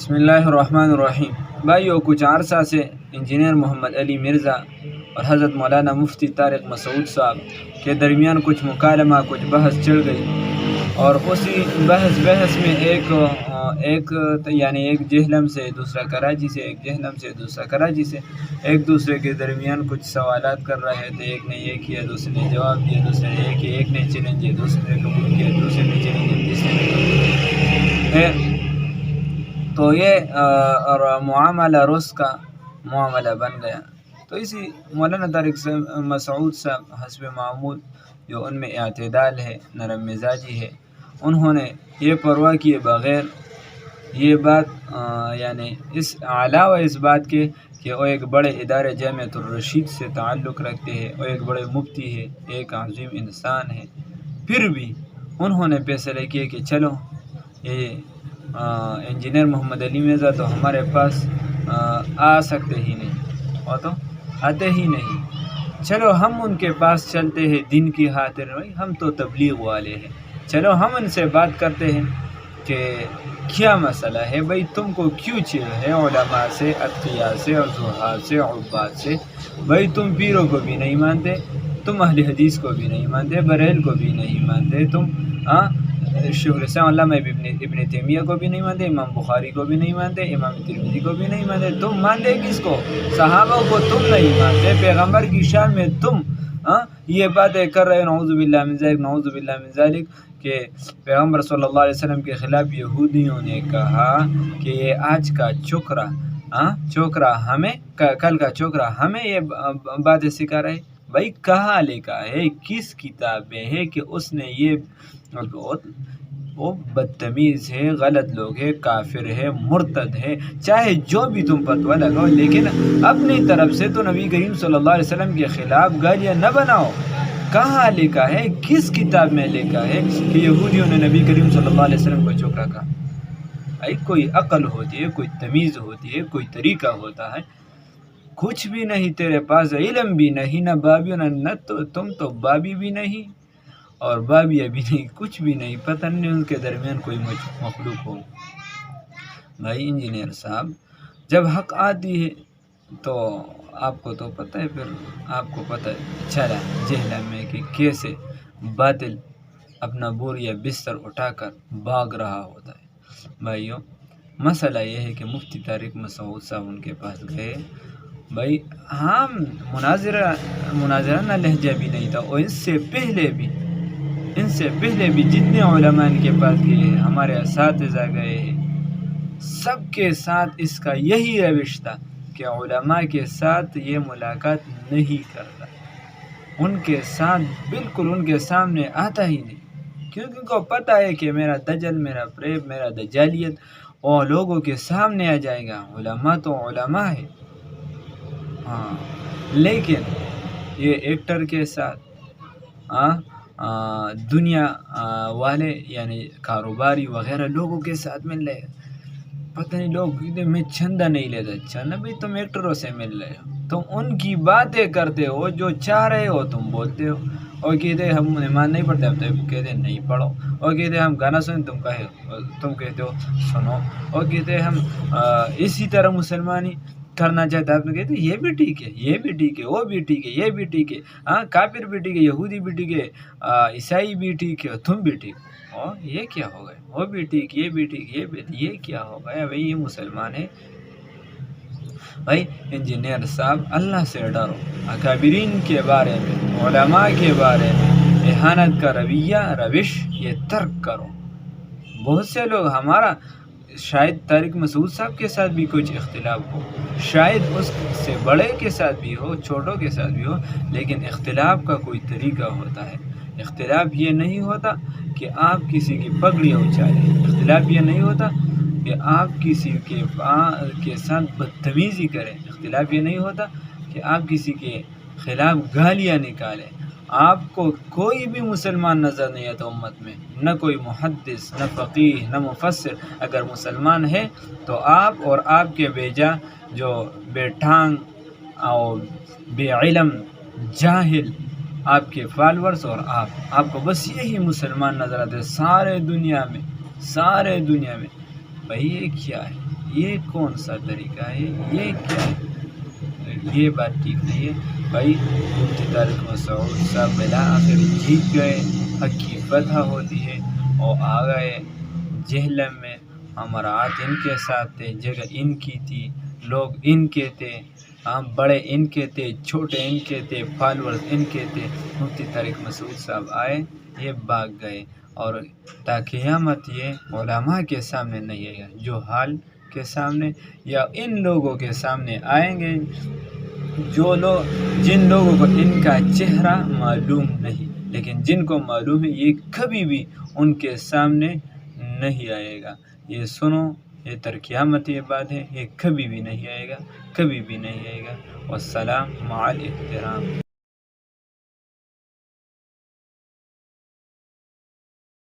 بسم اللہ الرحمن الرحیم۔ بھائیو، کچھ عرصہ سے انجینئر محمد علی مرزا اور حضرت مولانا مفتی طارق مسعود صاحب کے درمیان کچھ مکالمہ، کچھ بحث چل گئی، اور اسی بحث میں ایک جہلم سے دوسرا کراچی سے، ایک جہلم سے دوسرا کراچی سے ایک دوسرے کے درمیان کچھ سوالات کر رہے تھے۔ ایک نے یہ کیا، دوسرے نے جواب دیا، دوسرے نے یہ کیا، ایک نے چیلنج دیا، دوسرے نے قبول کیا، دوسرے نے چیلنج دیا، تیسرے نے قبول کیا۔ تو یہ اور معاملہ رس کا معاملہ بن گیا۔ تو اسی مولانا طارق مسعود صاحب حسب معمول، جو ان میں اعتدال ہے، نرم مزاجی ہے، انہوں نے یہ پرواہ کیے بغیر یہ بات علاوہ اس بات کے کہ وہ ایک بڑے ادارے جامعۃ الرشید سے تعلق رکھتے ہیں، وہ ایک بڑے مفتی ہے، ایک عظیم انسان ہے، پھر بھی انہوں نے فیصلہ کیا کہ چلو یہ انجینئر محمد علی مرزا تو ہمارے پاس آ سکتے ہی نہیں، وہ تو آتے ہی نہیں، چلو ہم ان کے پاس چلتے ہیں دن کی خاطر، ہم تو تبلیغ والے ہیں، چلو ہم ان سے بات کرتے ہیں کہ کیا مسئلہ ہے بھائی، تم کو کیوں چڑ ہے علماء سے، اتقیاء سے اور زہاد سے، عباد سے؟ بھائی تم پیروں کو بھی نہیں مانتے، تم اہل حدیث کو بھی نہیں مانتے، بریل کو بھی نہیں مانتے، تم شیخ الاسلام علامہ ابن تیمیہ کو بھی نہیں مانتے، امام بخاری کو بھی نہیں مانتے، امام ترمذی کو بھی نہیں مانتے، تم مانتے کس کو؟ صحابہ کو تم نہیں مانتے، پیغمبر کی شان میں تم یہ باتیں کر رہے، نعوذ باللہ من ذلک، نعوذ باللہ من ذلک، کہ پیغمبر صلی اللہ علیہ وسلم کے خلاف یہودیوں نے کہا کہ یہ آج کا چوکرا ہمیں، کل کا چوکرا ہمیں یہ باتیں سکھا رہے۔ بھائی کہاں لکھا ہے، کس کتاب میں ہے کہ اس نے یہ؟ وہ بدتمیز ہے، غلط لوگ ہے، کافر ہے، مرتد ہے، چاہے جو بھی تم فتویٰ لگاؤ، لیکن اپنی طرف سے تو نبی کریم صلی اللہ علیہ وسلم کے خلاف گالیاں نہ بناؤ۔ کہاں لکھا ہے، کس کتاب میں لکھا ہے کہ یہودیوں نے نبی کریم صلی اللہ علیہ وسلم کو چوکرا کہا؟ بھائی کوئی عقل ہوتی ہے، کوئی تمیز ہوتی ہے، کوئی طریقہ ہوتا ہے، کچھ بھی نہیں، تیرے پاس علم بھی نہیں، نہ بابی نہ تم تو بابی بھی نہیں اور بابی ابھی نہیں، کچھ بھی نہیں، پتہ نہیں ان کے درمیان کوئی مخلوق ہو۔ بھائی انجینئر صاحب، جب حق آتی ہے تو آپ کو تو پتہ ہے، پھر آپ کو پتہ چلا جہلم میں کہ کیسے باطل اپنا بور یا بستر اٹھا کر بھاگ رہا ہوتا ہے۔ بھائیو، مسئلہ یہ ہے کہ مفتی طارق مسعود صاحب ان کے پاس گئے، بھائی ہم مناظرہ لہجہ بھی نہیں تھا، اور اس سے پہلے بھی جتنے علماء ان کے پاس گئے ہیں، ہمارے اساتذہ گئے ہیں، سب کے ساتھ اس کا یہی روش تھا کہ علماء کے ساتھ یہ ملاقات نہیں کرتا، ان کے ساتھ بالکل ان کے سامنے آتا ہی نہیں، کیونکہ ان کو پتہ ہے کہ میرا دجل، میرا فریب، میرا دجالیت اور لوگوں کے سامنے آ جائے گا۔ علماء تو علماء ہے، لیکن یہ ایکٹر کے ساتھ دنیا والے یعنی کاروباری وغیرہ لوگوں کے ساتھ مل رہے، پتہ نہیں لوگ کہتے میں چندہ نہیں لیتا، چندہ بھی تم ایکٹروں سے مل رہے ہو، تم ان کی باتیں کرتے ہو، جو چاہ رہے ہو تم بولتے ہو، اور کہتے ہم نماز نہیں پڑھتے، اب تو کہتے نہیں پڑھو، اور کہتے ہم گانا سنیں، تم کہتے ہو سنو، اور کہتے ہم اسی طرح مسلمانی کرنا چاہتا ہے، آپ نے کہتے یہ بھی ٹھیک ہے، یہ بھی ٹھیک ہے، وہ بھی ٹھیک ہے، یہ بھی ٹھیک ہے، کافر بھی ٹھیک ہے، یہودی بھی ٹھیک ہے، عیسائی بھی ٹھیک ہے، تم بھی ٹھیک ہو، یہ کیا ہو گئے؟ وہ بھی ٹھیک، یہ بھی ٹھیک، یہ کیا ہو گیا بھائی؟ یہ مسلمان ہے؟ بھائی انجینئر صاحب، اللہ سے ڈرو، اکابرین کے بارے میں، علماء کے بارے میں اہانت کا روش یہ ترک کرو۔ بہت سے لوگ ہمارا شاید طارق مسعود صاحب کے ساتھ بھی کچھ اختلاف ہو، شاید اس سے بڑے کے ساتھ بھی ہو، چھوٹوں کے ساتھ بھی ہو، لیکن اختلاف کا کوئی طریقہ ہوتا ہے۔ اختلاف یہ نہیں ہوتا کہ آپ کسی کی پگڑیاں اچھالیں، اختلاف یہ نہیں ہوتا کہ آپ کسی کے ساتھ بدتمیزی کریں، اختلاف یہ نہیں ہوتا کہ آپ کسی کے خلاف گالیاں نکالیں۔ آپ کو کوئی بھی مسلمان نظر نہیں آتا امت میں، نہ کوئی محدث، نہ فقیہ، نہ مفسر، اگر مسلمان ہے تو آپ اور آپ کے بیجا جو بے ٹھانگ اور بے علم جاہل آپ کے فالورز اور آپ کو بس یہی مسلمان نظر آتے سارے دنیا میں۔ بھائی یہ کیا ہے؟ یہ کون سا طریقہ ہے، یہ کیا ہے؟ یہ بات ٹھیک نہیں ہے بھائی۔ مفتی طارق مسعود صاحب بالآخر جیت گئے، حق کی فتح ہوتی ہے، اور آ گئے جہلم میں۔ امرات ان کے ساتھ تھے، جگہ ان کی تھی، لوگ ان کے تھے، بڑے ان کے تھے، چھوٹے ان کے تھے، فالورز ان کے تھے۔ مفتی طارق مسعود صاحب آئے، یہ بھاگ گئے، اور تا قیامت یہ علماء کے سامنے نہیں آئے گا، جو حال کے سامنے یا ان لوگوں کے سامنے آئیں گے جن لوگوں کو ان کا چہرہ معلوم نہیں، لیکن جن کو معلوم ہے یہ کبھی بھی ان کے سامنے نہیں آئے گا۔ یہ سنو، یہ قیامت یہ بات ہے، یہ کبھی بھی نہیں آئے گا، کبھی بھی نہیں آئے گا۔ والسلام مع الاحترام۔